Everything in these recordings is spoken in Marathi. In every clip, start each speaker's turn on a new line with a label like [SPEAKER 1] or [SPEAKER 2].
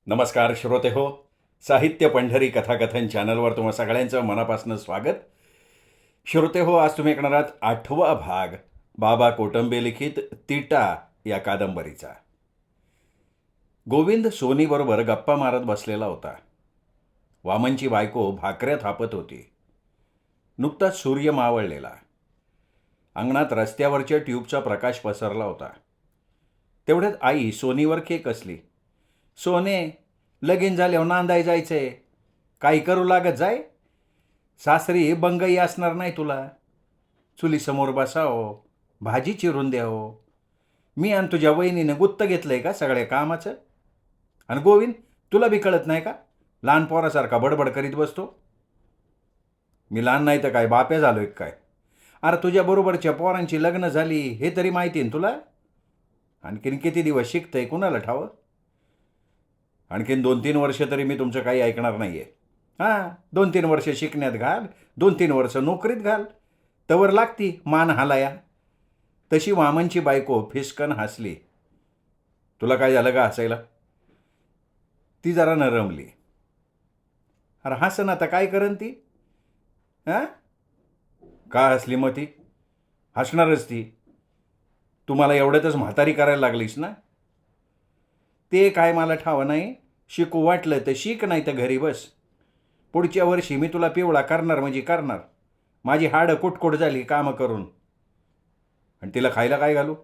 [SPEAKER 1] नमस्कार श्रोते हो. साहित्य पंढरी कथाकथन चॅनलवर तुम्हा सगळ्यांचं मनापासून स्वागत. श्रोते हो, आज तुम्ही ऐकणार आहात 8वा भाग बाबा कोटंबे लिखित तिटा या कादंबरीचा. गोविंद सोनीबरोबर गप्पा मारत बसलेला होता. वामनची बायको भाकऱ्या थापत होती. नुकताच सूर्य मावळलेला. अंगणात रस्त्यावरच्या ट्यूबचा प्रकाश पसरला होता. तेवढ्यात आई सोनीवर खेक असली. सोने, लगीन झाल्यावर नांदाय जायचंय, काही करू लागत जाय. सासरी बंगई असणार नाही तुला. चुलीसमोर बसाव, भाजी चिरून द्यावं. मी आणि तुझ्या वहिनीनं गुत्त घेतलंय का सगळ्या कामाचं? आणि गोविंद, तुला बी कळत नाही का? लहान पोरासारखा बडबड करीत बसतो. मी लहान नाही तर काय बाप्या झालोय काय? अरे तुझ्या बरोबरच्या पोरांची लग्न झाली हे तरी माहिती ना तुला? आणखीन किती दिवस शिकतंय कुणाला ठावं? आणखीन 2-3 वर्ष तरी मी तुमचं काही ऐकणार नाही आहे. हां, 2-3 वर्ष शिकण्यात घाल, 2-3 वर्ष नोकरीत घाल, तवर लागती मान हालाया. तशी वामनची बायको फिसकन हसली. तुला काय झालं का हसायला? ती जरा नरमली. अरे हसन आता काय करन ती? हां, का हसली मग ती? हसणारच ती. तुम्हाला एवढ्यातच म्हातारी करायला लागलीस ना? ते काय मला ठावं नाही. शिकू वाटलं तर शिक, नाही तर घरी बस. पुढच्या वर्षी मी तुला पिवळा करणार म्हणजे करणार. माझी हाडं कुटकुट झाली कामं करून. आणि तिला खायला काय घालू?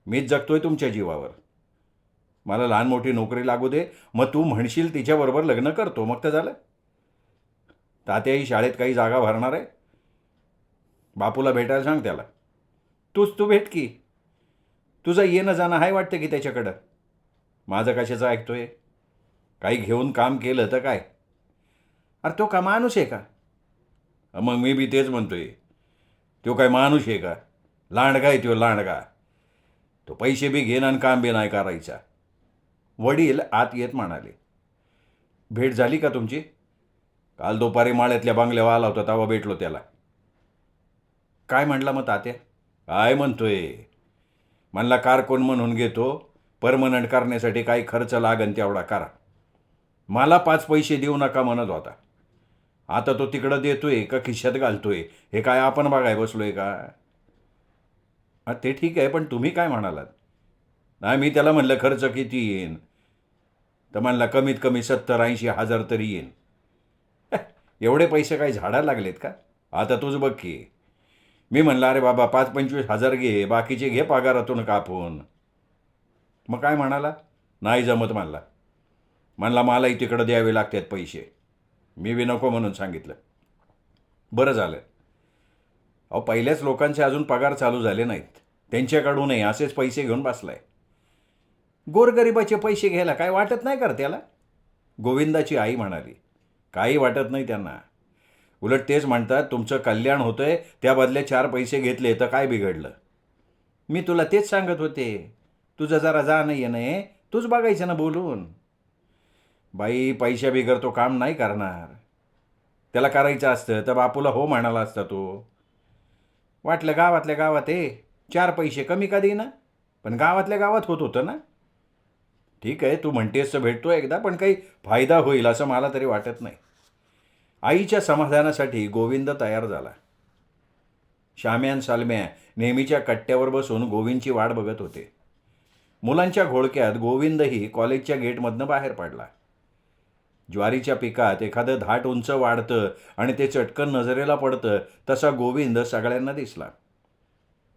[SPEAKER 1] मीच जगतोय तुमच्या जीवावर. मला लहान मोठी नोकरी लागू दे, मग तू म्हणशील तिच्याबरोबर लग्न करतो, मग तर झालं. तात्याही शाळेत काही जागा भरणार आहे. बापूला भेटायला सांग त्याला. तू भेट की. तुझं येणं जाणं आहे वाटतं की त्याच्याकडं. माझं कशाचं ऐकतोय? काही घेऊन काम केलं तर काय? अरे तो का माणूस आहे का? मग मी बी तेच म्हणतोय. तो काय माणूस आहे का? लांडगा आहे तो, लांडगा. तो पैसे बी घेईन आणि काम बी नाही करायचा. वडील आत येत म्हणाले. भेट झाली का तुमची? काल दुपारी माळ्यातल्या बंगल्यावर आला होता, तेव्हा भेटलो त्याला. काय म्हणला मग तात्या? काय म्हणतोय? म्हणला कारकून म्हणून घेतो, परमनंट करण्यासाठी काही खर्च लागन तेवढा करा. मला 5 पैसे देऊ नका म्हणत होता. आता तो तिकडं देतोय का खिशात घालतोय हे काय आपण बघाय बसलोय का? ते ठीक आहे, पण तुम्ही काय म्हणालात? नाही, मी त्याला म्हणलं खर्च किती येईन, तर म्हणला कमीत कमी 70-80 हजार तरी येईन. एवढे पैसे काही झाडायला लागलेत का? आता तूच बघ की. मी म्हणलं अरे बाबा 5-25 हजार घे, बाकीचे घे पगारातून कापून. मग काय म्हणाला? नाही जमत म्हणला. म्हणला मलाही तिकडं द्यावे लागतात पैसे. मी बी नको म्हणून सांगितलं. बरं झालं. अहो, पहिल्याच लोकांचे अजून पगार चालू झाले नाहीत. त्यांच्याकडूनही असेच पैसे घेऊन बसलाय. गोरगरिबाचे पैसे घ्यायला काय वाटत नाही कर त्याला? गोविंदाची आई म्हणाली. काही वाटत नाही त्यांना. उलट तेच म्हणतात तुमचं कल्याण होतंय, त्या बदले 4 पैसे घेतले तर काय बिघडलं? मी तुला तेच सांगत होते. तुझं जरा जा नाही आहे नाही, तूच बघायचं ना बोलून. बाई, पैशा बिगर तो काम नाही करणार. त्याला करायचं असतं तर बापूला हो म्हणाला असता तो. वाटलं गावातल्या गावात 4 पैसे कमी का देईना, पण गावातल्या गावात होत होतं ना. ठीक आहे, तू म्हणतेस तर भेटतो एकदा, पण काही फायदा होईल असं मला तरी वाटत नाही. आईच्या समाधानासाठी गोविंद तयार झाला. श्याम्या आणि सालम्या नेहमीच्या कट्ट्यावर बसून गोविंदची वाट बघत होते. मुलांच्या घोळक्यात गोविंदही कॉलेजच्या गेटमधनं बाहेर पडला. ज्वारीच्या पिकात एखादं धाट उंच वाढतं आणि ते चटकन नजरेला पडतं, तसा गोविंद सगळ्यांना दिसला.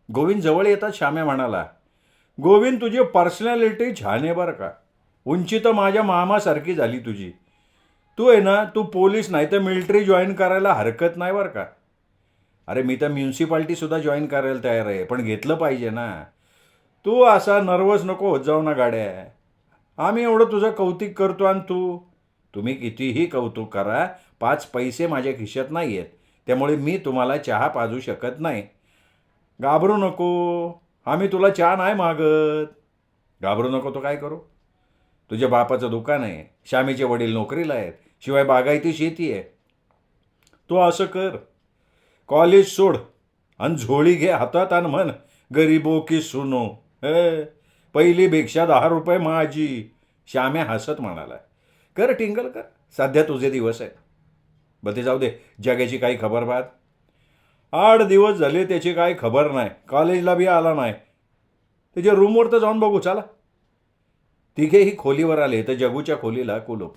[SPEAKER 1] गोविंद जवळ येतात श्याम्या म्हणाला, गोविंद, तुझी पर्सनॅलिटी छान आहे बरं का. उंची तर माझ्या मामासारखी झाली तुझी. तू आहे ना, तू पोलीस नाही तर मिलिटरी जॉईन करायला हरकत नाही बरं का. अरे मी तर म्युन्सिपाल्टीसुद्धा जॉईन करायला तयार आहे, पण घेतलं पाहिजे ना. तू असा नर्वस नको होत जाऊ ना गाड्या. आम्ही एवढं तुझं कौतुक करतो आणि तुम्ही कितीही कौतुक करा, 5 पैसे माझ्या खिशात नाही आहेत. त्यामुळे मी तुम्हाला चहा पाजू शकत नाही. घाबरू नको, आम्ही तुला चहा नाही मागत. घाबरू नको तो काय करू? तुझ्या बापाचं दुकान आहे, श्यामीचे वडील नोकरीला आहेत, शिवाय बागायती शेती आहे. तू असं कर, कॉलेज सोड आणि झोळी घे हातात आणि म्हण, गरीबो की सुनो. पहिली भिक्षा 10 रुपये माझी, श्याम्या हसत म्हणाला, कर टिंगल कर, सध्या तुझे दिवस आहे. बरं ते जाऊ दे, जगाची काही खबर बात? 8 दिवस झाले त्याची काही खबर नाही, कॉलेजला बी आला नाही. त्याच्या रूमवर तर जाऊन बघू चला. तिघेही खोलीवर आले तर जगूच्या खोलीला कुलूप.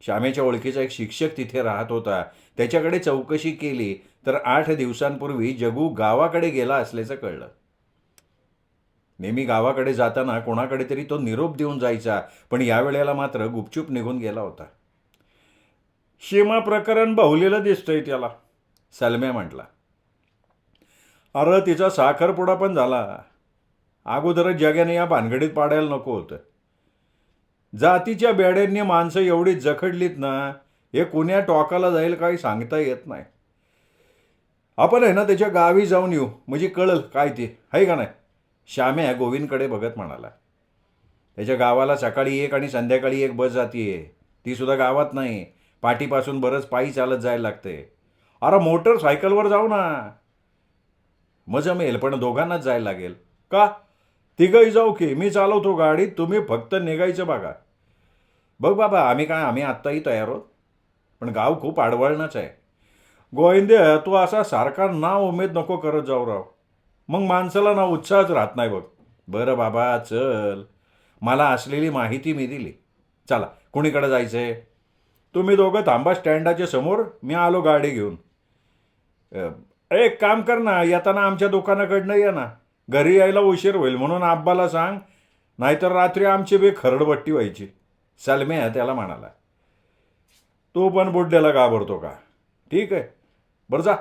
[SPEAKER 1] श्यामेच्या ओळखीचा एक शिक्षक तिथे राहत होता. त्याच्याकडे चौकशी केली तर 8 दिवसांपूर्वी जगू गावाकडे गेला असल्याचं कळलं. नेहमी गावाकडे जाताना कोणाकडे तरी तो निरोप देऊन जायचा, पण यावेळेला मात्र गुपचूप निघून गेला होता. सीमा प्रकरण बहुलेलं दिसतंय त्याला, सलम्या म्हटला. अरे तिचा साखरपुडा पण झाला. अगोदरच जगाने या भानगडीत पाडायला नको होतं. जातीच्या बेड्यांनी माणसं एवढी जखडलीत ना, हे कुण्या टोकाला जाईल काही सांगता येत नाही. आपण आहे ना त्याच्या गावी जाऊन येऊ, म्हणजे कळल काय ते, आहे का नाही? श्याम्या गोविंदकडे बघत म्हणाला. त्याच्या गावाला सकाळी एक आणि संध्याकाळी एक बस जातीये. ती सुद्धा गावात नाही, पाठीपासून बरंच पायी चालत जायला लागते. अरे मोटरसायकलवर जाऊ ना. मग जमेल, पण दोघांनाच जायला लागेल. का? तिघही जाऊ की, मी चालवतो गाडी, तुम्ही फक्त निघायचं बघा. बघ बाबा, आम्ही आत्ताही तयार आहोत, पण गाव खूप आडवळणच आहे. गोविंदे, तू असा सारखा ना उमेद नको करत जाऊ राव, मग माणसाला ना उत्साहच राहत नाही बघ. बरं बाबा चल, मला असलेली माहिती मी दिली. चला, कुणीकडे जायचंय? तुम्ही दोघं थांबा स्टँडाच्या समोर, मी आलो गाडी घेऊन. एक काम कर ना, येताना आमच्या दुकानाकडनं ये ना. घरी यायला उशीर होईल म्हणून आब्बाला सांग, नाहीतर रात्री आमची बी खरडपट्टी व्हायची. सलम्या त्याला म्हणाला. तू पण बुड्ड्याला घाबरतो का? ठीक आहे, बरं जा,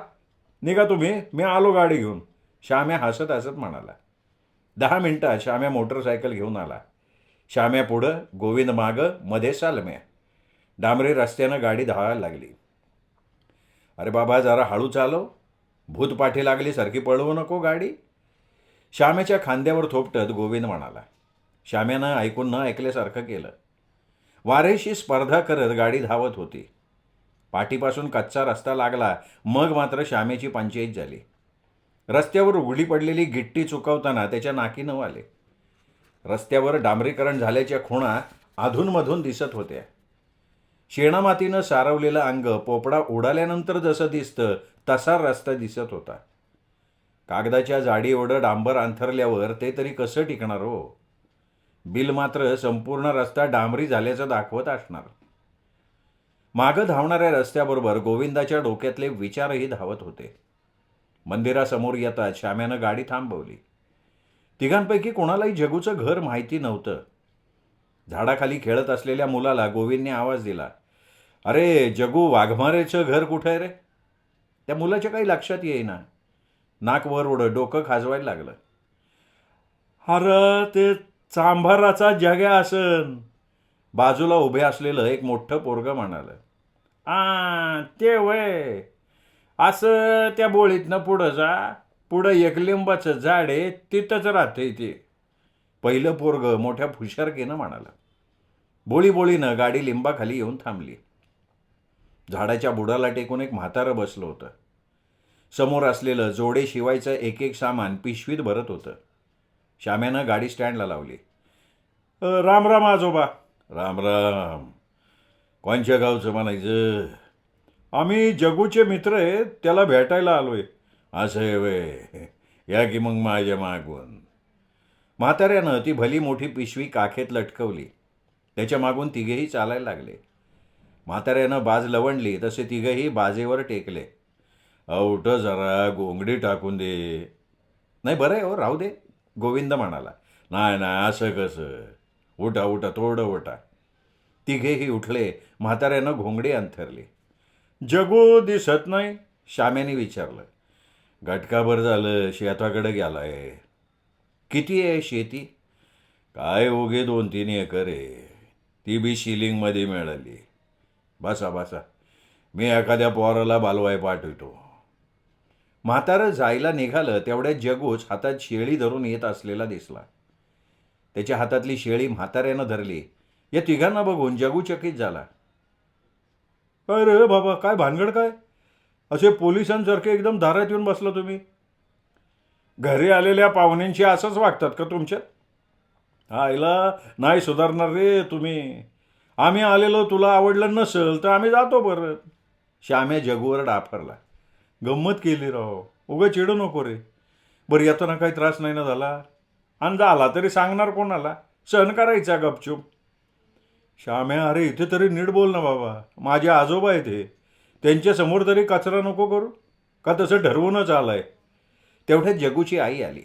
[SPEAKER 1] निघा तुम्ही, मी आलो गाडी घेऊन. श्याम्या हसत हसत म्हणाला. 10 मिनिटात श्याम्या मोटरसायकल घेऊन आला. श्याम्या पुढं, गोविंद मागं, मध्ये सलम्या. डांबरी रस्त्यानं गाडी धावायला लागली. अरे बाबा जरा हळू चालव, भूत पाठी लागली सारखी पळवू नको गाडी. श्याम्याच्या खांद्यावर थोपटत गोविंद म्हणाला. श्याम्यानं ऐकून न ऐकल्यासारखं केलं. वारेशी स्पर्धा करत गाडी धावत होती. पाठीपासून कच्चा रस्ता लागला, मग मात्र श्यामेची पंचायत झाली. रस्त्यावर उघडी पडलेली गिट्टी चुकवताना त्याच्या नाकी नऊ आले. रस्त्यावर डांबरीकरण झाल्याच्या खुणा अधूनमधून दिसत होत्या. शेणामातीनं सारवलेलं अंग पोपडा उडाल्यानंतर जसं दिसतं तसा रस्ता दिसत होता. कागदाच्या जाडी एवढं डांबर अंथरल्यावर ते तरी कसं टिकणार हो? बिल मात्र संपूर्ण रस्ता डांबरी झाल्याचं दाखवत असणार. मागं धावणाऱ्या रस्त्याबरोबर गोविंदाच्या डोक्यातले विचारही धावत होते. मंदिरासमोर येताच श्याम्यानं गाडी थांबवली. तिघांपैकी कोणालाही जगूचं घर माहिती नव्हतं. झाडाखाली खेळत असलेल्या मुलाला गोविंदने आवाज दिला. अरे जगू, वाघमारेचं घर कुठं आहे रे? त्या मुलाच्या काही लक्षात येईना. नाक वर उडत डोकं खाजवायला लागलं. अरे ते चांभाराचा जग्या असन, बाजूला उभे असलेलं एक मोठं पोरगं म्हणालं. ते वय, असं त्या बोळीतनं पुढं जा, पुढं एक लिंबाचं झाड आहे, तिथंच राहते ते. पहिलं पोरगं मोठ्या फुशारकीनं म्हणालं. बोळीनं गाडी लिंबाखाली येऊन थांबली. झाडाच्या बुडाला टेकून एक म्हातारं बसलं होतं. समोर असलेलं जोडे शिवायचं एक एक सामान पिशवीत भरत होतं. श्याम्यानं गाडी स्टँडला लावली. राम राम आजोबा. राम राम. कोणच्या गावचं म्हणायचं? आम्ही जगूचे मित्र आहेत, त्याला भेटायला आलोय. असं आहे वे, या की मग माझ्या मागून. म्हाताऱ्यानं ती भली मोठी पिशवी काखेत लटकवली. त्याच्या मागून तिघेही चालायला लागले. म्हाताऱ्यानं बाज लवंडली तसे तिघेही बाजेवर टेकले. उठ जरा, गोंगडी टाकून दे. नाही बरं आहे हो, राहू दे, गोविंद म्हणाला. नाही असं कसं, उठा थोडं उठा. तिघेही उठले. म्हाताऱ्यानं घोंगडी अंथरली. जगू दिसत नाही? श्याम्याने विचारलं. घटकाभर झालं शेताकडे गेलाय. किती आहे शेती? काय उगे 2-3 एकर आहे, ती बी शिलिंगमध्ये मिळाली. बसा, मी एखाद्या पोराला बालवाय पाठवतो. म्हातारं जायला निघालं तेवढ्यात जगूच हातात शेळी धरून येत असलेला दिसला. त्याच्या हातातली शेळी म्हाताऱ्यानं धरली. या तिघांना बघून जगू चकित झाला. अरे बाबा, काय भानगड काय? असे पोलिसांसारखे एकदम दारात येऊन बसला तुम्ही. घरी आलेल्या पाहुण्यांशी असंच वागतात का तुमच्यात? आईला नाही सुधारणार रे तुम्ही. आम्ही आलेलो तुला आवडलं नसेल तर आम्ही जातो परत. श्याम्या जगूवर डाफरला. गंमत केली राव, उगा चिडू नको रे. बरं येताना काही त्रास नाही ना झाला? आणि झाला तरी सांगणार कोणाला? सहन करायचा गपचूप. श्याम्या, अरे इथे तरी नीट बोल ना बाबा, माझे आजोबा आहे ते, त्यांच्यासमोर तरी कचरा नको करू. का तसं ठरवूनच आलंय? तेवढ्यात जगूची आई आली,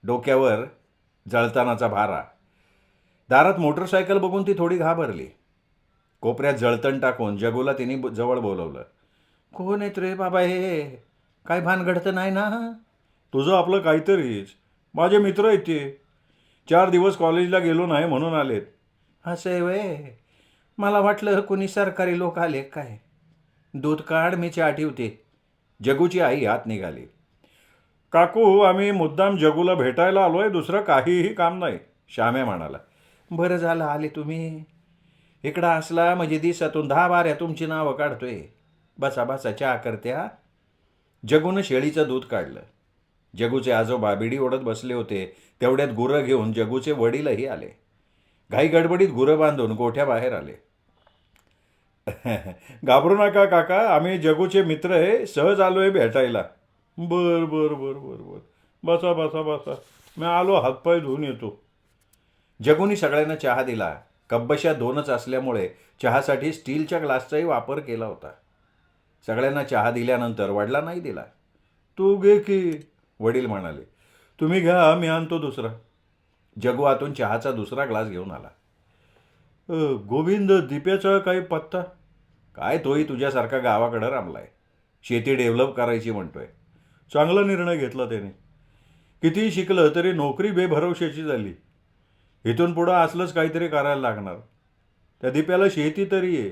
[SPEAKER 1] डोक्यावर जळतानाचा भारा. दारात मोटरसायकल बघून ती थोडी घाबरली. कोपऱ्यात जळतण टाकून जगूला तिने जवळ बोलवलं. कोण आहेत रे बाबा हे? काय भानगड तर नाही ना? तुझं आपलं काहीतरीच. माझे मित्र आहेत ते, 4 दिवस कॉलेजला गेलो नाही म्हणून आलेत. असं आहे वय? मला वाटलं कुणी सरकारी लोक आले काय. दूध काढ, मी चहा ठेवते. जगूची आई आत निघाली. काकू, आम्ही मुद्दाम जगूला भेटायला आलोय, दुसरं काहीही काम नाही, श्याम्या म्हणाला. बरं झालं आले तुम्ही. इकडं असला म्हणजे दिवसातून 10-12 तुमची नावं काढतोय. बसा बसा, चहा करते हा. जगूनं शेळीचं दूध काढलं. जगूचे आजोबा बिडी ओढत बसले होते. तेवढ्यात गुरं घेऊन जगूचे वडीलही आले. घाई गडबडीत गुरं बांधून गोठ्याबाहेर आले. घाबरू नका काका, आम्ही जगूचे मित्र आहे, सहज आलोय भेटायला. बर बर बर बर बर, बसा बसा बसा, मी आलो, हातपाय धुवून येतो. जगूनी सगळ्यांना चहा दिला. कब्बशा 2च असल्यामुळे चहासाठी स्टीलच्या ग्लासचाही वापर केला होता. सगळ्यांना चहा दिल्यानंतर वडिलांनाही दिला. तू घे की, वडील म्हणाले. तुम्ही घ्या, मी आणतो दुसरा. जगू आतून चहाचा दुसरा ग्लास घेऊन आला. गोविंद, दिप्याचा काही पत्ता? काय तोही तुझ्यासारखा गावाकडं रमलाय, शेती डेव्हलप करायची म्हणतोय. चांगला निर्णय घेतला त्याने. कितीही शिकलं तरी नोकरी बेभरवशाची झाली. इथून पुढं असलंच काहीतरी करायला लागणार. त्या दिप्याला शेती तरी आहे,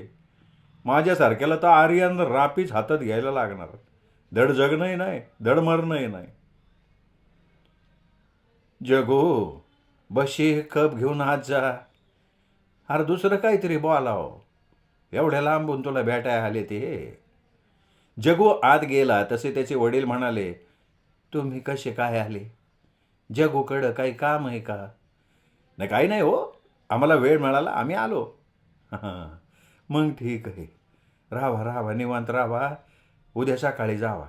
[SPEAKER 1] माझ्यासारख्याला तर आर्यन रापीच हातात घ्यायला लागणार. धड जगणंही नाही, धड मरणंही नाही. जगू, बशी कप घेऊन आज जा. अरे दुसरं काहीतरी बोलाव, एवढ्या लांबून तुला भेटाय आले ते. जगू आत गेला तसे त्याचे वडील म्हणाले. तुम्ही कसे काय आले? जगूकडं काही काम आहे का? नाही, काही नाही हो, आम्हाला वेळ मिळाला, आम्ही आलो. हां, मग ठीक आहे, राहा राहा, निवांत राहा, उद्या सकाळी जावा.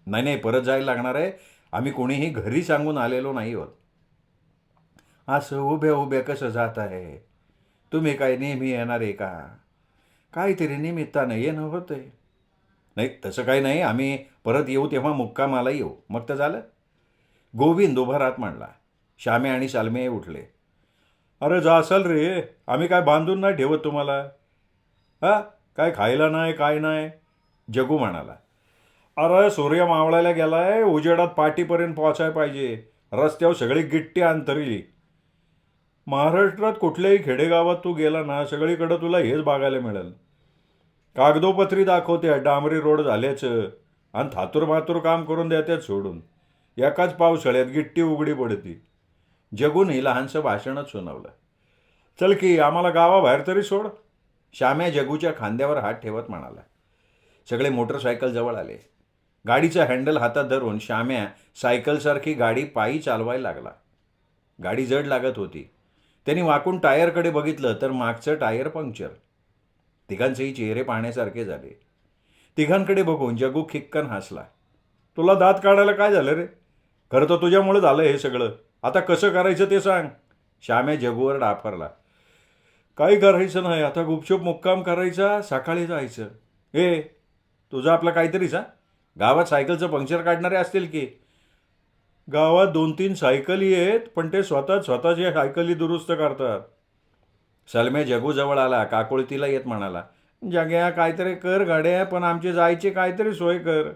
[SPEAKER 1] नाही नाही, परत जायला लागणार आहे, आम्ही कोणीही घरी सांगून आलेलो नाही आहोत. असं उभ्या उभ्या कसं जात आहे? तुम्ही काय नेहमी येणार आहे का? काहीतरी निमित्तानं येणं होतंय. नाही तसं काही नाही, आम्ही परत येऊ तेव्हा मुक्कामाला येऊ, मग तर झालं. गोविंद उभा राहत म्हणला. श्यामे आणि शालमे उठले. अरे जा असाल रे, आम्ही काय बांधून नाही ठेवत तुम्हाला. हा, काय खायला नाही, काय नाही, जगू म्हणाला. अरे सूर्य मावळायला गेलाय, उजेडात पाठीपर्यंत पोचायला पाहिजे. रस्त्यावर सगळी गिट्टी अंतरली. महाराष्ट्रात कुठल्याही खेडेगावात तू गेला ना, सगळीकडं तुला हेच बघायला मिळेल. कागदोपत्री दाखवते डांबरी रोड झाल्याचं आणि थातूर मातूर काम करून देतात सोडून. एकाच पावसाळ्यात गिट्टी उघडी पडती. जगूनही लहानसं भाषणच सुनावलं. चल की, आम्हाला गावाबाहेर तरी सोड, श्याम्या जगूच्या खांद्यावर हात ठेवत म्हणाला. सगळे मोटरसायकल जवळ आले. गाडीचं हँडल हातात धरून श्याम्या सायकलसारखी गाडी पायी चालवायला लागला. गाडी जड लागत होती. त्यांनी वाकून टायरकडे बघितलं तर मागचं टायर पंक्चर. तिघांचेही चेहरे पाहण्यासारखे झाले. तिघांकडे बघून जगू खिक्कन हसला. तुला दात काढायला काय झालं रे? खरं तर तुझ्यामुळे झालं हे सगळं. आता कसं करायचं ते सांग. श्याम्या जगूवर डाफरला. काही करायचं नाही, आता गुपचूप मुक्काम करायचा, सकाळी जायचं. तुझं आपलं काहीतरीच हा? गावात सायकलचं पंक्चर काढणारे असतील की. गावात 2-3 सायकली आहेत, पण ते स्वतःच्या सायकली दुरुस्त करतात. सलमे जगूजवळ आला, काकुळतीला येत म्हणाला. जग्या, काहीतरी कर गाड्या, पण आमची जायची काहीतरी सोय कर.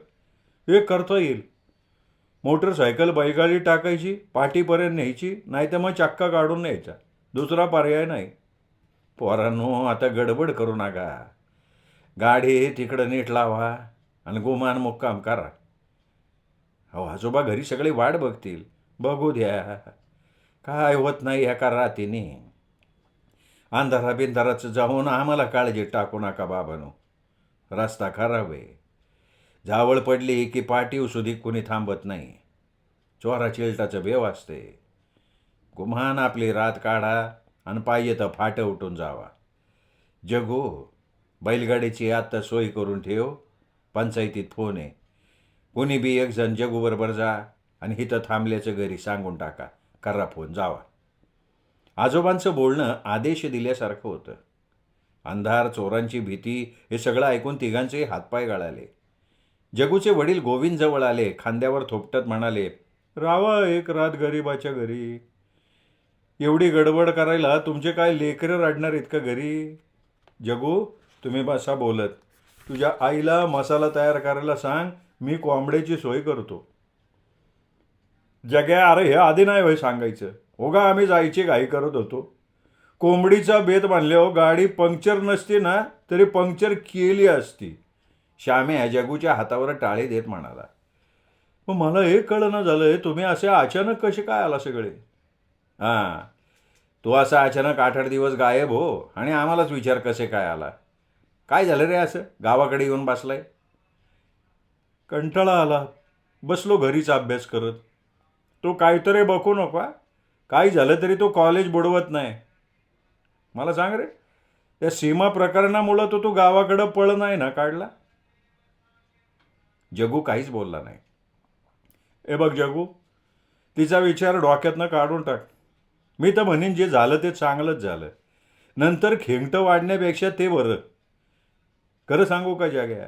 [SPEAKER 1] हे करता येईल. मोटरसायकल बैलगाडी टाकायची, पाठीपर्यंत न्यायची, नाही तर मग चक्का काढून न्यायचा, दुसरा पर्याय नाही. पोरांनो, आता गडबड करू नका. गाडी तिकडं नीट लावा आणि गुमान मुक्काम करा. हो, आजोबा घरी सगळे वाट बघतील. बघू द्या, काय होत नाही एका रातीने. अंधारा बिंधाराचं जाऊन आम्हाला काळजी टाकू नका बाबानो. रस्ता खराब आहे. जावळ पडली की पाठीव सुधी कुणी थांबत नाही. चोरा चिलटाचं बेव असते. गुमान आपली रात काढा आणि पाहिजे तर फाटं उठून जावा. जगू, बैलगाडीची आत्ता सोय करून ठेव, पंचायतीत फोन आहे. कोणी बी एक जण जगूबरोबर जा आणि इथं थांबल्याचं घरी सांगून टाका. करा फोन, जावा. आजोबांचं बोलणं आदेश दिल्यासारखं होतं. अंधार, चोरांची भीती हे सगळं ऐकून तिघांचे हातपाय गळाले. जगूचे वडील गोविंद जवळ आले, खांद्यावर थोपटत म्हणाले, रावा एक रात गरीबाच्या घरी. एवढी गडबड करायला तुमचे काय लेकरं रडणार आहेत का घरी? जगू, तुम्ही बसा बोलत. तुझ्या आईला मसाला तयार करायला सांग, मी कोंबड्याची सोय करतो. जग्या, अरे हे आधी नाही होय सांगायचं. होगा आम्ही जायची घाई करत होतो. कोंबडीचा बेत बांधल्यावर गाडी पंक्चर नसती ना तरी पंक्चर केली असती. श्याम्या जगूच्या हातावर टाळे देत म्हणाला. मग मला हे कळणं झालंय, तुम्ही असे अचानक कसे काय आला सगळे? हां, तू असा अचानक 8-8 दिवस गायब हो आणि आम्हालाच विचार कसे काय आला. काय झालं रे असं गावाकडे येऊन बसलाय? कंटाळा आला, बसलो घरीच अभ्यास करत. तो काहीतरी बघू नका, काही झालं तरी तो कॉलेज बुडवत नाही. मला सांग रे, त्या सीमा प्रकरणामुळं तो गावाकडं पळ नाही ना काढला? जगू काहीच बोलला नाही. ए बघ जगू, तिचा विचार डोक्यातनं काढून टाक. मी तर म्हणेन जे झालं ते चांगलंच झालं. नंतर खेंगटं वाढण्यापेक्षा ते बरं. खरं सांगू का जाग्या,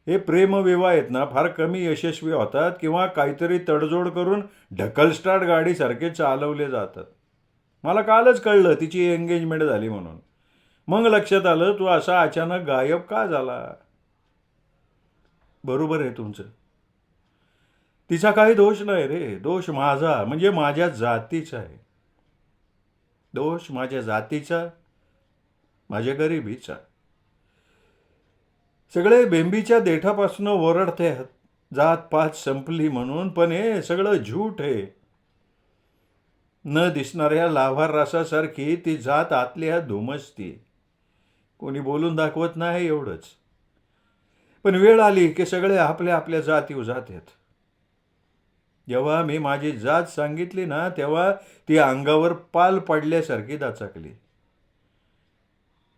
[SPEAKER 1] हे प्रेमविवाह आहेत ना फार कमी यशस्वी होतात किंवा काहीतरी तडजोड करून ढकलस्टार्ट गाडीसारखे चालवले जातात. मला कालच कळलं तिची एंगेजमेंट झाली म्हणून. मग लक्षात आलं तू असा अचानक गायब का झाला. बरोबर आहे तुमचं. तिचा काही दोष नाही रे, दोष माझा म्हणजे माझ्या जातीचा आहे. दोष माझ्या जातीचा, माझ्या गरिबीचा. सगळे बेंबीच्या देठापासून ओरडते जात पात संपली म्हणून, पण हे सगळं झूट आहे. न दिसणाऱ्या लाभार रसासारखी ती जात आतल्या धुमसती. कोणी बोलून दाखवत नाही एवढंच. पण वेळ आली की सगळे आपल्या आपल्या जातीवर जातात. जेव्हा मी माझी जात सांगितली ना तेव्हा ती अंगावर पाल पडल्यासारखी दचकली.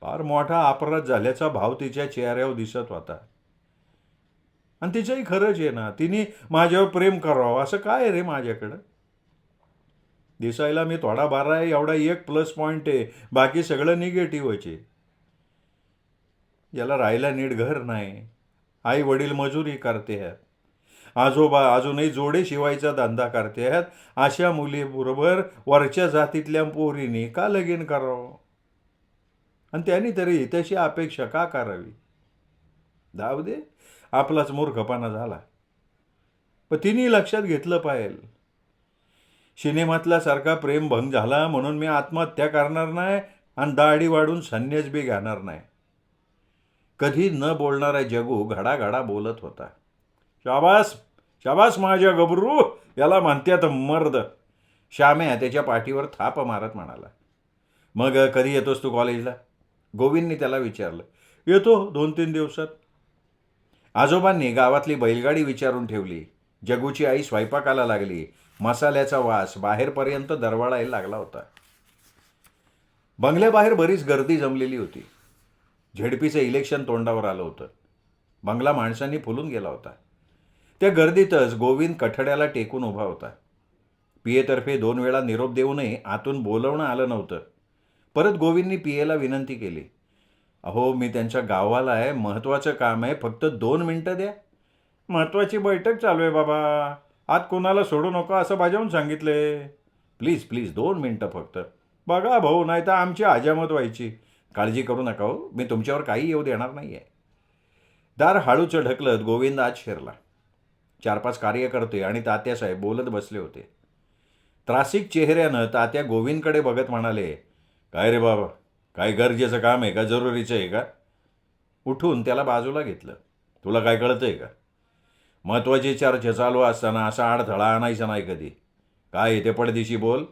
[SPEAKER 1] फार मोठा अपराध झाल्याचा भाव तिच्या चेहऱ्यावर दिसत होता. आणि तिचंही खरंच आहे ना, तिने माझ्यावर प्रेम करावं असं काय आहे रे माझ्याकडं? दिसायला मी थोडा बारा आहे एवढा एक प्लस पॉईंट आहे, बाकी सगळं निगेटिव्हच आहे. याला राहायला नीट घर नाही, आई वडील मजुरी करते आहेत, आजोबा अजूनही जोडे शिवायचा धंदा करते आहेत. अशा मुलीबरोबर वरच्या जातीतल्या पोरीने का लगीन करावं? आणि त्यांनी तरी तशी अपेक्षा का करावी? जाऊ दे, आपलाच मूर्खपणा झाला. पण तिने लक्षात घेतलं पाहिजे. सिनेमातला सारखा प्रेमभंग झाला म्हणून मी आत्महत्या करणार नाही आणि दाढी वाढून संन्यास बी घेणार नाही. कधी न बोलणारा जगू घडाघडा बोलत होता. शाबास शाबास माझ्या गबरू, याला म्हणतात मर्द. श्याम्या त्याच्या पाठीवर थाप मारत म्हणाला. मग कधी येतोस तू कॉलेजला? गोविंदने त्याला विचारलं. येतो 2-3 दिवसात. आजोबांनी गावातली बैलगाडी विचारून ठेवली. जगूची आई स्वयंपाकाला लागली. मसाल्याचा वास बाहेरपर्यंत दरवळायला लागला होता. बंगल्याबाहेर बरीच गर्दी जमलेली होती. झेडपीचं इलेक्शन तोंडावर आलं होतं. बंगला माणसांनी फुलून गेला होता. त्या गर्दीतच गोविंद कठड्याला टेकून उभा होता. पियेतर्फे 2 वेळा निरोप देऊनही आतून बोलवणं आलं नव्हतं. परत गोविंदनी पियेला विनंती केली. अहो, मी त्यांच्या गावाला आहे, महत्त्वाचं काम आहे, फक्त 2 मिनटं द्या. महत्त्वाची बैठक चालू आहे बाबा, आत कोणाला सोडू नका असं बजावून सांगितले. प्लीज प्लीज 2 मिनटं फक्त. बघा भाऊ, नाही तर आमची हजामत व्हायची. काळजी करू नका हो, मी तुमच्यावर काही येऊ देणार नाही आहे. दार हळूच ढकलत गोविंद आत शिरला. 4-5 कार्यकर्ते आणि तात्यासाहेब बोलत बसले होते. त्रासिक चेहऱ्यानं तात्या गोविंदकडे बघत म्हणाले, काय रे बाबा, काय गरजेचं काम आहे का, जरुरीचं आहे का? उठून त्याला बाजूला घेतलं. तुला काय कळतं आहे का? महत्त्वाची चर्चा चालू असताना असा अडथळा आणायचा नाही कधी. काय ते पडदिशी बोल.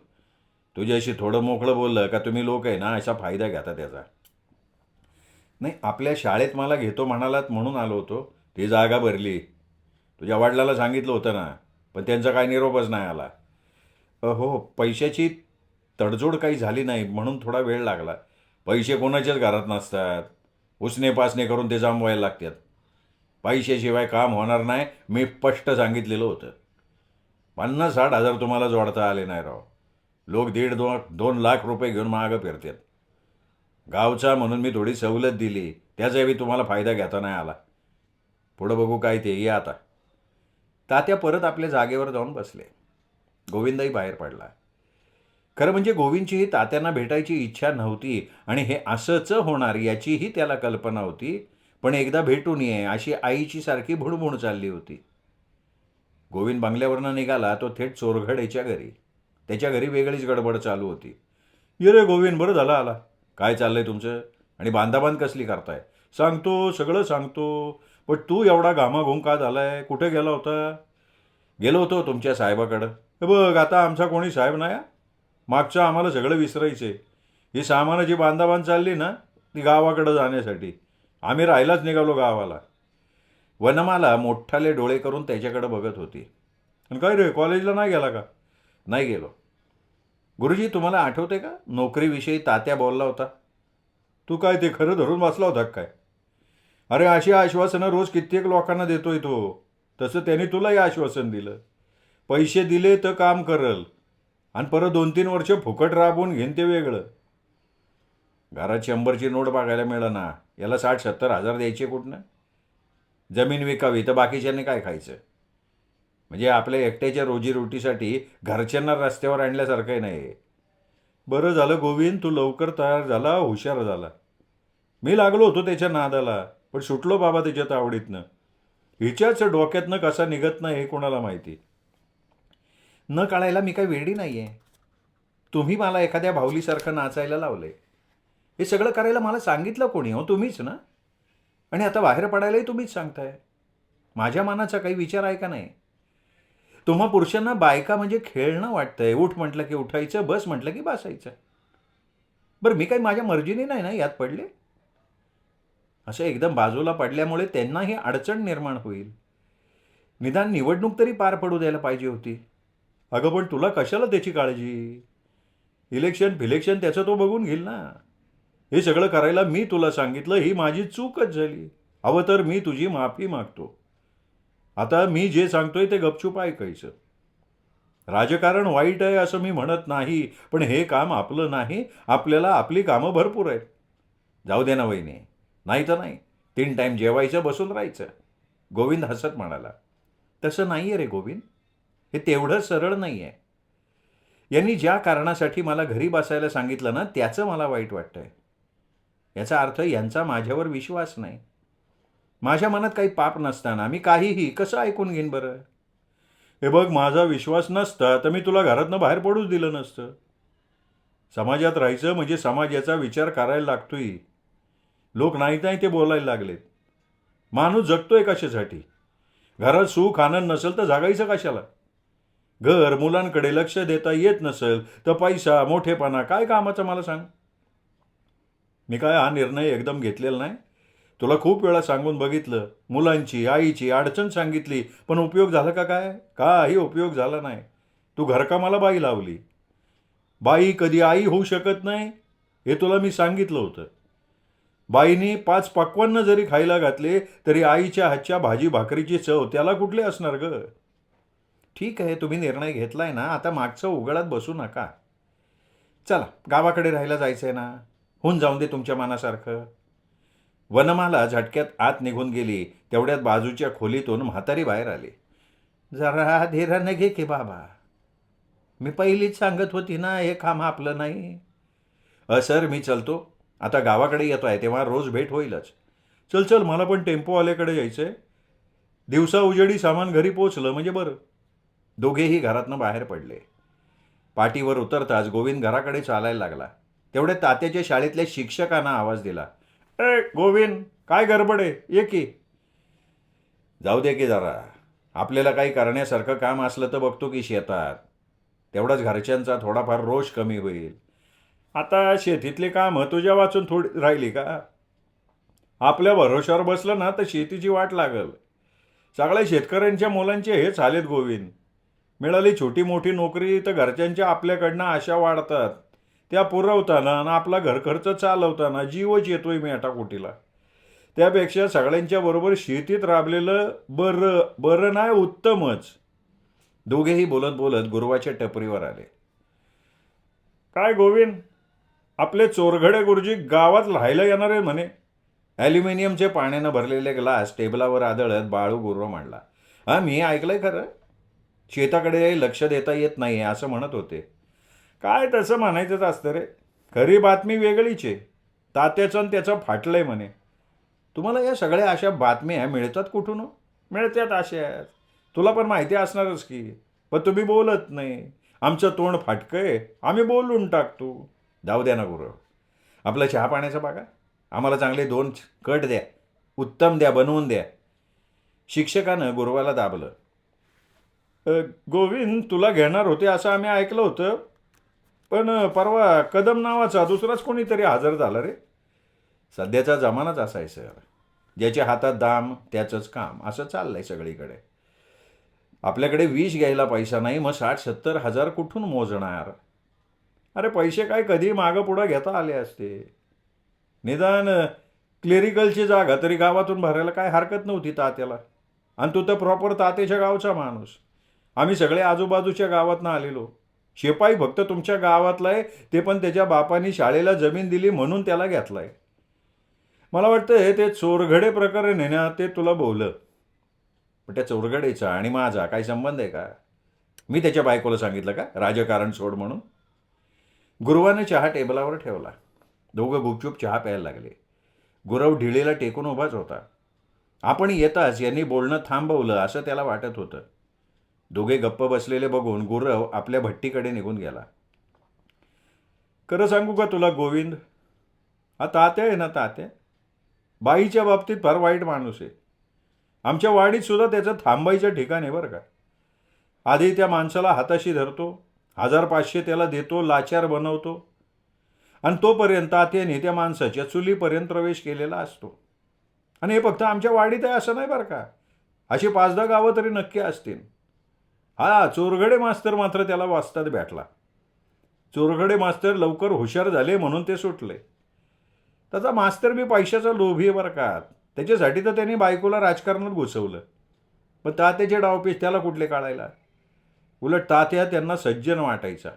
[SPEAKER 1] तुझ्याशी थोडं मोकळं बोललं का तुम्ही लोक आहे ना असा फायदा घेता त्याचा. नाही, आपल्या शाळेत मला घेतो म्हणालात म्हणून आलो होतो. ती जागा भरली. तुझ्या वडिलाला सांगितलं होतं ना, पण त्यांचा काय निरोपच नाही आला. हो, पैशाची तडजोड काही झाली नाही म्हणून थोडा वेळ लागला. पैसे कोणाच्याच घरात नसतात. उसने पासने करून ते जमवायला लागतात. पैशाशिवाय काम होणार नाही, मी स्पष्ट सांगितलेलं होतं. 50-60 हजार तुम्हाला जोडता आले नाही राव. लोक 1.5-2 लाख रुपये घेऊन मागं फिरतात. गावचा म्हणून मी थोडी सवलत दिली, त्याचाही तुम्हाला फायदा घेता नाही आला. पुढं बघू काय ते, या आता. तात्या परत आपल्या जागेवर जाऊन बसले. गोविंदही बाहेर पडला. खरं म्हणजे गोविंदचीही तात्यांना भेटायची इच्छा नव्हती आणि हे असंच होणार याचीही त्याला कल्पना होती. पण एकदा भेटून ये अशी आईची सारखी भुणभुण चालली होती. गोविंद बंगल्यावरनं निघाला तो थेट चोरघडेच्या घरी. त्याच्या घरी वेगळीच गडबड चालू होती. ये रे गोविंद, बरं झालं आला. काय चाललंय तुमचं? आणि बांधाबांध कसली करताय? सांगतो, सगळं सांगतो. पण तू एवढा घामाघूम का झालाय? कुठे गेला होता? गेलो होतो तुमच्या साहेबाकडं. हे बघ, आता आमचा कोणी साहेब नाही. मागचं आम्हाला सगळं विसरायचे. ही सामानाची बांधाबांध चालली ना, ती गावाकडं जाण्यासाठी. आम्ही राहायलाच निघालो गावाला. वनमाला मोठाले डोळे करून त्याच्याकडे बघत होती. आणि काय रे, कॉलेजला नाही गेला का? नाही गेलो. गुरुजी, तुम्हाला आठवते का नोकरीविषयी तात्या बोलला होता? तू काय ते खरं धरून बसला होता काय? अरे, अशी आश्वासनं रोज कित्येक लोकांना देतोय तो. तसं त्याने तुलाही आश्वासन दिलं. पैसे दिले तर काम करल आणि परत 2-3 वर्ष फुकट राबवून घेईन ते वेगळं. घरात 100ची नोट बघायला मिळेना, याला 60-70 हजार द्यायचे कुठनं? जमीन विकावी तर बाकीच्यांनी काय खायचं? म्हणजे आपल्या एकट्याच्या रोजीरोटीसाठी घरच्यांना रस्त्यावर आणल्यासारखंही नाही. बरं झालं गोविंद, तू लवकर तयार झाला, हुशार झाला. मी लागलो होतो त्याच्या नादाला, पण सुटलो बाबा त्याच्या तावडीतनं. हिच्याच डोक्यातनं कसा निघत नाही हे कोणाला माहिती. न कळायला मी काही वेडी नाही आहे. तुम्ही मला एखाद्या भावलीसारखं नाचायला लावलंय. हे सगळं करायला मला सांगितलं कोणी हो? तुम्हीच ना. आणि आता बाहेर पडायलाही तुम्हीच सांगताय. माझ्या मनाचा काही विचार आहे का नाही? तुम्हा पुरुषांना बायका म्हणजे खेळणं वाटतंय. उठ म्हटलं की उठायचं, बस म्हटलं की बसायचं. बरं, मी काही माझ्या मर्जीने नाही ना यात पडले. असं एकदम बाजूला पडल्यामुळे त्यांनाही अडचण निर्माण होईल. निदान निवडणूक तरी पार पडू द्यायला पाहिजे होती. अगं पण तुला कशाला त्याची काळजी? इलेक्शन फिलेक्शन त्याचं तो बघून घेईल ना. हे सगळं करायला मी तुला सांगितलं, ही माझी चूकच झाली. हवं तर मी तुझी माफी मागतो. आता मी जे सांगतोय ते गपचूप ऐकायचं. राजकारण वाईट आहे असं मी म्हणत नाही, पण हे काम आपलं नाही. आपल्याला आपली कामं भरपूर आहेत. जाऊ दे ना वहिनी. नाही तर नाही, 3 टाईम जेवायचं, बसून राहायचं. गोविंद हसत म्हणाला. तसं नाही आहे रे गोविंद, हे तेवढं सरळ नाही आहे. यांनी ज्या कारणासाठी मला घरी बसायला सांगितलं ना, त्याचं मला वाईट वाटतंय. याचा अर्थ यांचा माझ्यावर विश्वास नाही. माझ्या मनात काही पाप नसताना मी काहीही कसं ऐकून घेईन बरं? हे बघ, माझा विश्वास नसता तर मी तुला घरातनं बाहेर पडूच दिलं नसतं. समाजात राहायचं म्हणजे समाजाचा विचार करायला लागतोय. लोक नाही ते बोलायला लागलेत. माणूस जगतोय कशासाठी? घरात सुख आनंद नसेल तर जगायचं कशाला? घर मुलांकडे लक्ष देता येत नसेल तर पैसा मोठेपणा काय कामाचा मला सांग? मी काय हा निर्णय एकदम घेतलेला नाही. तुला खूप वेळा सांगून बघितलं. मुलांची आईची अडचण सांगितली, पण उपयोग झाला का? काय काही उपयोग झाला नाही. तू घरकामाला बाई लावली. बाई कधी आई होऊ शकत नाही हे तुला मी सांगितलं होतं. बाईनी 5 पक्वान्न जरी खायला घातले तरी आईच्या हातच्या भाजी भाकरीची चव त्याला कुठले असणार ग? ठीक आहे, तुम्ही निर्णय घेतलाय ना, आता मागचं उघडत बसू नका. चला, गावाकडे राहायला जायचंय ना, होऊन जाऊन दे तुमच्या मनासारखं. वनमाला झटक्यात आत निघून गेली. तेवढ्यात बाजूच्या खोलीतून म्हातारी बाहेर आली. जरा धीराने घे की बाबा. मी पहिलीच सांगत होती ना, हे काम आपलं नाही. सर, मी चलतो. आता गावाकडे येतो आहे तेव्हा रोज भेट होईलच. चल चल, मला पण टेम्पोवाल्याकडे यायचंय. दिवसा उजेडी सामान घरी पोचलं म्हणजे बरं. दोघेही घरातनं बाहेर पडले. पाटीवर उतरताच गोविंद घराकडे चालायला लागला. तेवढ्या तात्याच्या शाळेतल्या शिक्षकांना आवाज दिला. ए गोविंद, काय गडबड आहे? ये की. जाऊ दे की जरा. आपल्याला काही करण्यासारखं काम असलं तर बघतो की शेतात. तेवढाच घरच्यांचा थोडाफार रोष कमी होईल. आता शेतीतली कामं तुझ्या वाचून थोडी राहिली का? आपल्या भरोश्यावर बसलं ना तर शेतीची वाट लागल. सगळ्या शेतकऱ्यांच्या मुलांचे हेच हालेत गोविंद. मिळाली छोटी मोठी नोकरी तर घरच्यांच्या आपल्याकडनं आशा वाढतात. त्या पुरवताना आणि आपला घरखर्च चालवताना जीवच येतोय मेटाकुटीला. त्यापेक्षा सगळ्यांच्या बरोबर शेतीत राबलेलं बरं बरं नाही, उत्तमच. दोघेही बोलत बोलत गुरुवाच्या टपरीवर आले. काय गोविंद, आपले चोरघडे गुरुजी गावात राहायला येणार आहे म्हणे. ॲल्युमिनियमचे पाण्यानं भरलेले ग्लास टेबलावर आदळत बाळू गुरव मांडला. हां, मी ऐकलंय खरं. शेताकडे लक्ष देता येत नाही असं म्हणत होते. काय तसं म्हणायचंच असतं रे. खरी बातमी वेगळीच आहे. तात्याचं आणि त्याचं फाटलंय म्हणे. तुम्हाला या सगळ्या अशा बातम्या मिळतात कुठून हो? मिळतात अशाच. तुला पण माहिती असणारच की. पण तुम्ही बोलत नाही. आमचं तोंड फाटकंय, आम्ही बोलून टाकतो. जाऊ द्या ना गुरु, आपलं चहा पाण्याचं बघा. आम्हाला चांगले 2 कट द्या, उत्तम द्या, बनवून द्या. शिक्षकानं गुरुवाला दाबलं. गोविंद, तुला घेणार होते असं आम्ही ऐकलं होतं, पण परवा कदम नावाचा दुसराच कोणीतरी हजर झाला रे. सध्याचा जमानाच असा आहे सर. ज्याच्या हातात दाम त्याचंच काम, असं चाललंय सगळीकडे. आपल्याकडे विष घ्यायला पैसा नाही, मग 60-70 हजार कुठून मोजणार? अरे पैसे काय कधी मागं पुढं घेता आले असते. निदान क्लेरिकलची जागा तरी गावातून भरायला काय हरकत नव्हती तात्याला. आणि तू तर प्रॉपर तात्याच्या गावचा माणूस. आम्ही सगळे आजूबाजूच्या गावातनं आलेलो. शिपाई फक्त तुमच्या गावातला आहे, ते पण त्याच्या बापानी शाळेला जमीन दिली म्हणून त्याला घेतलाय. मला वाटतं ते चोरघडे प्रकरण आहे ना, ते तुला बोललं. पण त्या चोरघडेचा आणि माझा काही संबंध आहे का? मी त्याच्या बायकोला सांगितलं का राजकारण सोड म्हणून? गुरुवाने चहा टेबलावर ठेवला. दोघं गुपचूप चहा प्यायला लागले. गुरव ढिळीला टेकून उभाच होता. आपण येताच यांनी बोलणं थांबवलं असं त्याला वाटत होतं. दोघे गप्प बसलेले बघून गुरव आपल्या भट्टीकडे निघून गेला. खरं सांगू का तुला गोविंद, हा तात्या आहे ना, तात्या बाईच्या बाबतीत फार वाईट माणूस आहे. आमच्या वाडीत सुद्धा त्याचं थांबायचं ठिकाण आहे बरं का. आधी त्या माणसाला हाताशी धरतो, 1500 त्याला देतो, लाचार बनवतो, आणि तोपर्यंत तात्याने त्या माणसाच्या चुलीपर्यंत प्रवेश केलेला असतो. आणि हे फक्त आमच्या वाडीत आहे असं नाही बरं का, अशी 5-10 गावं तरी नक्की असतील. हा चोरघडे मास्तर मात्र त्याला वाचतात भेटला. चोरघडे मास्तर लवकर हुशार झाले म्हणून ते सुटले. त्याचा मास्तर बी पैशाचा लोभी आहे बरं का. त्याच्यासाठी तर त्यांनी बायकोला राजकारणात घुसवलं. पण तात्याचे डावपेच त्याला कुठले काढायला. उलट तात्या त्यांना सज्जन वाटायचा.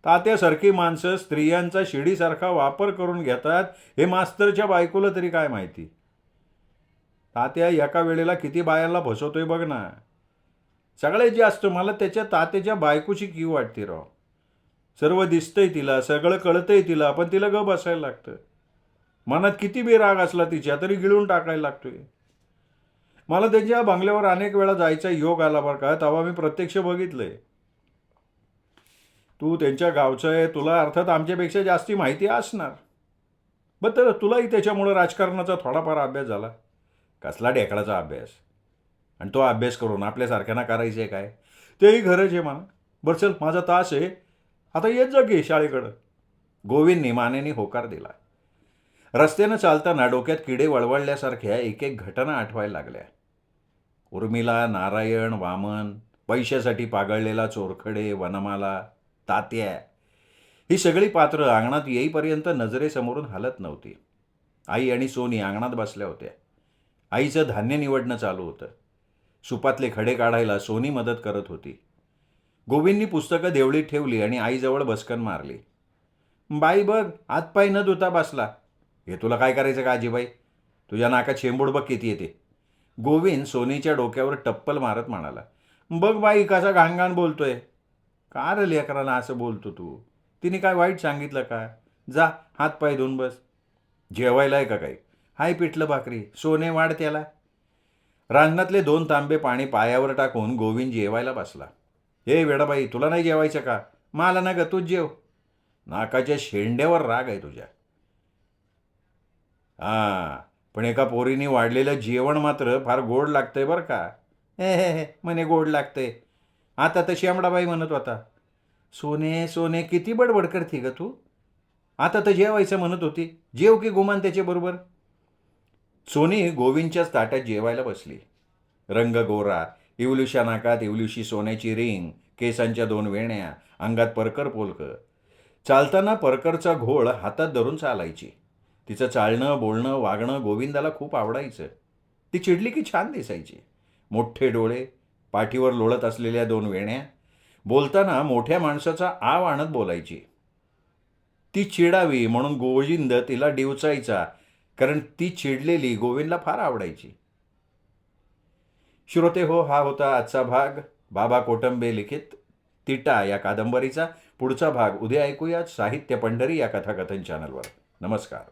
[SPEAKER 1] तात्यासारखी माणसं स्त्रियांचा शिडीसारखा वापर करून घेतात हे मास्तरच्या बायकोला तरी काय माहिती. तात्या एका वेळेला किती बायांना फसवतोय बघ ना. सगळ्यात जास्त मला त्याच्या तात्याच्या बायकोची कीव वाटते राव. सर्व दिसतंय तिला, सगळं कळतंय तिला, पण तिला गप बसायला लागतं. मनात किती बी राग असला तिच्या तरी गिळून टाकायला लागतोय. मला त्यांच्या बंगल्यावर अनेक वेळा जायचा योग आला बरं का, तेव्हा मी प्रत्यक्ष बघितलंय. तू त्यांच्या गावचं आहे, तुला अर्थात आमच्यापेक्षा जास्ती माहिती असणार. बरं, तर तुलाही त्याच्यामुळं राजकारणाचा थोडाफार अभ्यास झाला. कसला ढेकळाचा अभ्यास. आणि तो अभ्यास करून आपल्यासारख्यांना करायचं आहे काय? तेही गरज आहे म्हणा. बरं चल, माझा तास आहे, आता येत जा की शाळेकडं. गोविंदने मानेने होकार दिला. रस्त्यानं चालताना डोक्यात किडे वळवळल्यासारख्या एक एक घटना आठवायला लागल्या. उर्मिला, नारायण, वामन, पैशासाठी पागळलेला चोरखडे, वनमाला, तात्या, ही सगळी पात्रं अंगणात येईपर्यंत नजरेसमोरून हलत नव्हती. आई आणि सोनी अंगणात बसल्या होत्या. आईचं धान्य निवडणं चालू होतं. सुपातले खडे काढायला सोनी मदत करत होती. गोविंदनी पुस्तकं देवळीत ठेवली आणि आईजवळ बसकन मारली. बाई बघ, हातपाय न धुता बसला. हे तुला काय करायचं का आजीबाई? तुझ्या नाकात शेंबूड बघ किती येते. गोविंद सोनीच्या डोक्यावर टप्पल मारत म्हणाला. बघ बाई कसा घाणघाण बोलतोय. का रे लेकराला असं बोलतो तू? तिने काय वाईट सांगितलं का? जा हातपाय धुवून बस. जेवायला आहे का काही? हाय पिठलं भाकरी, सोने वाढ त्याला. रांजणातले 2 तांबे पाणी पायावर टाकून गोविंद जेवायला बसला. हे वेडाबाई, तुला नाही जेवायचं का? मला ना ग, तूच जेव. नाकाच्या शेंड्यावर राग आहे तुझ्या. हां, पण एका पोरीने वाढलेलं जेवण मात्र फार गोड लागतंय बरं का. हे म्हणे गोड लागतंय. आता तर श्यामडाबाई म्हणत होता. सोने सोने किती बडबड करते ग तू. आता तर जेवायचं म्हणत होती. जेव की गुमान त्याच्याबरोबर. सोनी गोविंदच्याच ताट्यात जेवायला बसली. रंग गोरा, इवलुशा नाकात इवलुशी सोन्याची रिंग, केसांच्या 2 वेण्या, अंगात परकर पोलकं. चालताना परकरचा घोळ हातात धरून चालायची. तिचं चालणं, बोलणं, वागणं गोविंदाला खूप आवडायचं. ती चिडली की छान दिसायची. मोठे डोळे, पाठीवर लोळत असलेल्या 2 वेण्या. बोलताना मोठ्या माणसाचा आव आणत बोलायची. ती चिडावी म्हणून गोविंद तिला डिवचायचा, कारण ती चिडलेली गोविंदला फार आवडायची. श्रोते हो, हा होता आजचा भाग बाबा कोटंबे लिखित तिटा या कादंबरीचा. पुढचा भाग उद्या ऐकूयात साहित्य पंढरी या कथाकथन चॅनलवर. नमस्कार.